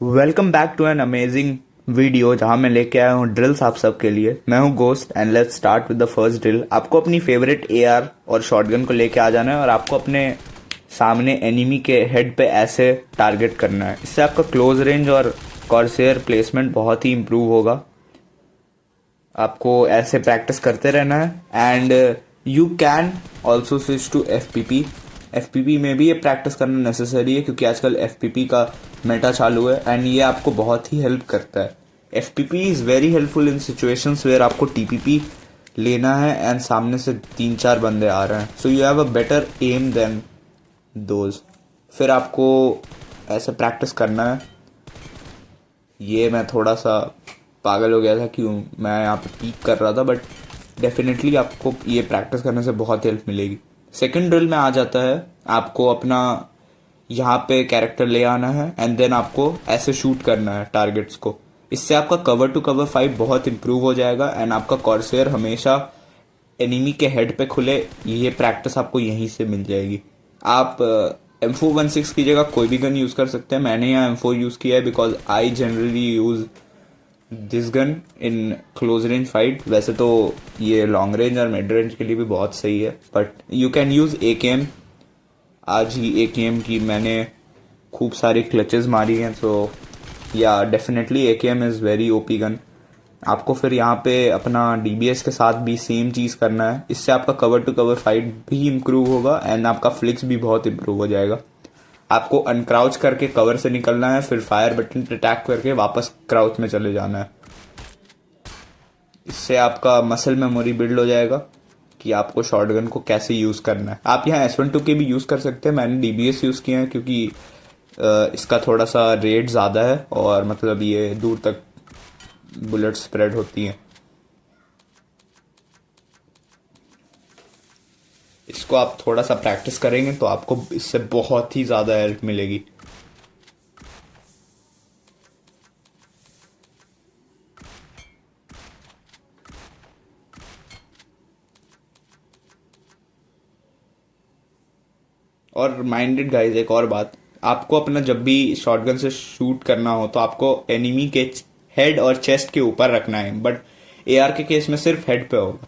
Welcome back to an amazing video जहां मैं लेके आया हूँ ड्रिल्स आप सबके लिए। मैं हूँ ghost and let's start with the first drill. आपको अपनी फेवरेट एआर और शॉटगन को लेके आ जाना है और आपको अपने सामने एनिमी के हेड पे ऐसे टारगेट करना है। इससे आपका क्लोज रेंज और कॉर्सेयर प्लेसमेंट बहुत ही इम्प्रूव होगा। आपको ऐसे प्रैक्टिस करते रहना है and you can also switch to F P P में भी ये प्रैक्टिस करना नेसेसरी है क्योंकि आजकल एफ पी पी का मेटा चालू है एंड ये आपको बहुत ही हेल्प करता है। F P P is very helpful in situations where आपको टी पी पी लेना है एंड सामने से 3-4 बंदे आ रहे हैं, so you have a better aim than those. फिर आपको ऐसे प्रैक्टिस करना है। ये मैं थोड़ा सा पागल हो गया था क्यों मैं यहाँ पे पीक कर रहा था, बट डेफिनेटली आपको ये प्रैक्टिस करने से बहुत हेल्प मिलेगी। सेकंड ड्रिल में आ जाता है, आपको अपना यहाँ पे कैरेक्टर ले आना है एंड देन आपको ऐसे शूट करना है टारगेट्स को। इससे आपका कवर टू कवर फाइट बहुत इंप्रूव हो जाएगा एंड आपका कॉर्सेयर हमेशा एनिमी के हेड पे खुले। ये प्रैक्टिस आपको यहीं से मिल जाएगी। आप M416 की जगह कोई भी गन यूज़ कर सकते हैं। मैंने यहाँ M4 यूज़ किया है because I generally use this gun in close range fight. वैसे तो ये लॉन्ग रेंज और मिड रेंज के लिए भी बहुत सही है, but you can use AKM। आज ही AKM की मैंने खूब सारी क्लचेस मारी हैं, सो या definitely AKM is very OP gun. आपको फिर यहाँ पे अपना DBS के साथ भी सेम चीज़ करना है। इससे आपका कवर टू कवर फाइट भी इम्प्रूव होगा एंड आपका फ्लिक्स भी बहुत इम्प्रूव हो जाएगा। आपको अनक्राउच करके कवर से निकलना है, फिर फायर बटन पे टैप करके वापस क्राउच में चले जाना है। इससे आपका मसल मेमोरी बिल्ड हो जाएगा कि आपको शॉटगन को कैसे यूज़ करना है। आप यहाँ S12 के भी यूज़ कर सकते हैं। मैंने DBS यूज़ किया है क्योंकि इसका थोड़ा सा रेट ज़्यादा है और मतलब ये दूर तक बुलेट स्प्रेड होती हैं। इसको आप थोड़ा सा प्रैक्टिस करेंगे तो आपको इससे बहुत ही ज़्यादा हेल्प मिलेगी। और माइंडेड गाइज, एक और बात, आपको अपना जब भी शॉटगन से शूट करना हो तो आपको एनिमी के हेड और चेस्ट के ऊपर रखना है, बट AR के केस में सिर्फ हेड पे होगा।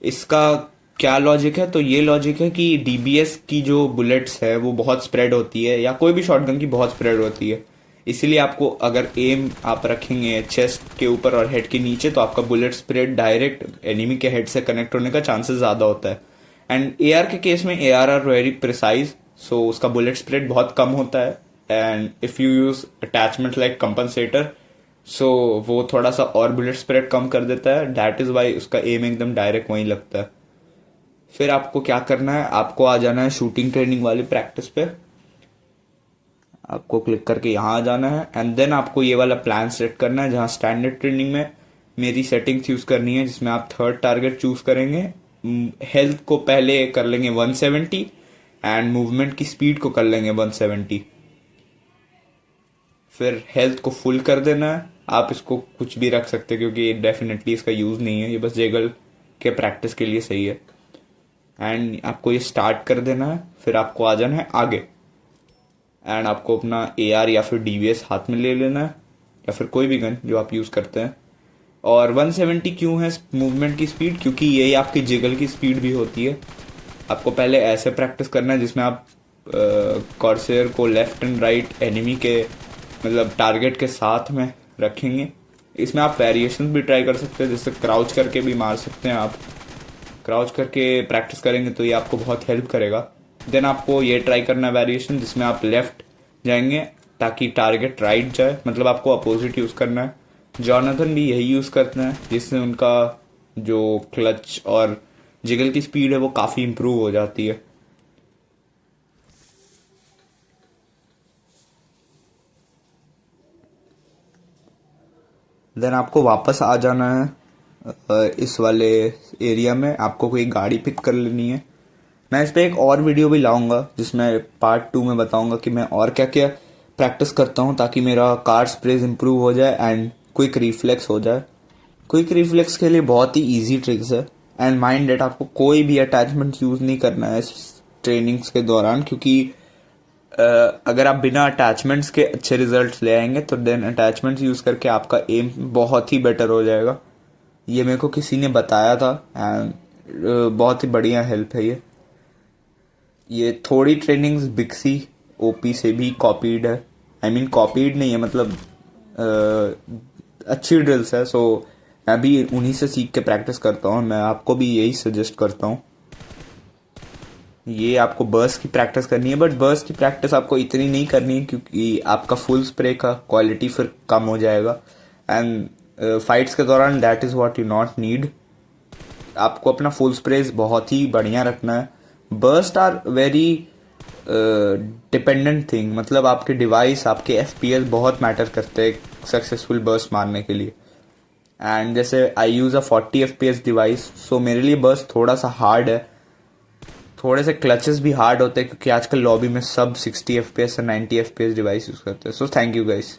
इसका क्या लॉजिक है? तो ये लॉजिक है कि DBS की जो बुलेट्स है वो बहुत स्प्रेड होती है, या कोई भी शॉटगन की बहुत स्प्रेड होती है। इसीलिए आपको अगर एम आप रखेंगे चेस्ट के ऊपर और हेड के नीचे तो आपका बुलेट स्प्रेड डायरेक्ट एनिमी के हेड से कनेक्ट होने का चांसेस ज़्यादा होता है। एंड AR के केस में AR are very precise, so उसका बुलेट स्प्रेड बहुत कम होता है। And if you use attachment like compensator, so वो थोड़ा सा और बुलेट स्प्रेड कम कर देता है। दैट इज़ वाई उसका एम एकदम डायरेक्ट वहीं लगता है। फिर आपको क्या करना है, आपको आ जाना है शूटिंग ट्रेनिंग वाली प्रैक्टिस पे। आपको क्लिक करके यहाँ आ जाना है एंड देन आपको ये वाला प्लान सेट करना है जहाँ स्टैंडर्ड ट्रेनिंग में मेरी सेटिंग्स यूज़ करनी है, जिसमें आप थर्ड टारगेट चूज़ करेंगे। हेल्थ को पहले कर लेंगे 170 एंड मूवमेंट की स्पीड को कर लेंगे 170। फिर हेल्थ को फुल कर देना है। आप इसको कुछ भी रख सकते हैं क्योंकि डेफिनेटली इसका यूज़ नहीं है, ये बस जेगल के प्रैक्टिस के लिए सही है। एंड आपको ये स्टार्ट कर देना है। फिर आपको आ जाना है आगे एंड आपको अपना AR या फिर DBS हाथ में ले लेना है, या फिर कोई भी गन जो आप यूज़ करते हैं। और 170 क्यों है मूवमेंट की स्पीड? क्योंकि यही आपकी जिगल की स्पीड भी होती है। आपको पहले ऐसे प्रैक्टिस करना है जिसमें आप कॉर्सेयर को लेफ्ट एंड राइट एनिमी के मतलब टारगेट के साथ में रखेंगे। इसमें आप वेरिएशन भी ट्राई कर सकते हैं, जैसे क्राउच करके भी मार सकते हैं। आप क्राउच करके प्रैक्टिस करेंगे तो ये आपको बहुत हेल्प करेगा। देन आपको ये ट्राई करना है वेरिएशन जिसमें आप लेफ्ट जाएंगे ताकि टारगेट राइट जाए, मतलब आपको अपोजिट यूज़ करना है। जॉनथन भी यही यूज़ करते हैं जिससे उनका जो क्लच और जिगल की स्पीड है वो काफ़ी इम्प्रूव हो जाती है। देन आपको वापस आ जाना है इस वाले एरिया में। आपको कोई गाड़ी पिक कर लेनी है। मैं इस पर एक और वीडियो भी लाऊंगा जिसमें पार्ट 2 में बताऊंगा कि मैं और क्या क्या प्रैक्टिस करता हूँ ताकि मेरा कार स्प्रेज इम्प्रूव हो जाए एंड क्विक रिफ्लेक्स हो जाए। क्विक रिफ्लेक्स के लिए बहुत ही इजी ट्रिक्स है। एंड माइंड डेट, आपको कोई भी अटैचमेंट यूज़ नहीं करना है इस ट्रेनिंग्स के दौरान, क्योंकि अगर आप बिना अटैचमेंट्स के अच्छे रिजल्ट्स ले आएंगे तो देन अटैचमेंट्स यूज़ करके आपका एम बहुत ही बेटर हो जाएगा। ये मेरे को किसी ने बताया था एंड बहुत ही बढ़िया हेल्प है ये थोड़ी ट्रेनिंग्स बिक्सी ओपी से भी कॉपीड है। आई मीन कॉपीड नहीं है, मतलब अच्छी ड्रिल्स है। सो मैं भी उन्हीं से सीख के प्रैक्टिस करता हूँ। मैं आपको भी यही सजेस्ट करता हूँ। ये आपको बर्स्ट की प्रैक्टिस करनी है, बट बर्स्ट की प्रैक्टिस आपको इतनी नहीं करनी है क्योंकि आपका फुल स्प्रे का क्वालिटी फिर कम हो जाएगा एंड फाइट्स के दौरान that is what you not need. आपको अपना फुल स्प्रेज बहुत ही बढ़िया रखना है। Burst are very dependent thing, मतलब आपके डिवाइस, आपके एफपीएस बहुत मैटर करते हैं सक्सेसफुल बर्स्ट मारने के लिए। एंड जैसे आई यूज़ अ 40 FPS डिवाइस, सो मेरे लिए बर्स्ट थोड़ा सा हार्ड है। थोड़े से क्लचेस भी हार्ड होते हैं क्योंकि आजकल लॉबी में सब 60 FPS और 90 FPS डिवाइस यूज़ करते हैं। So thank you guys.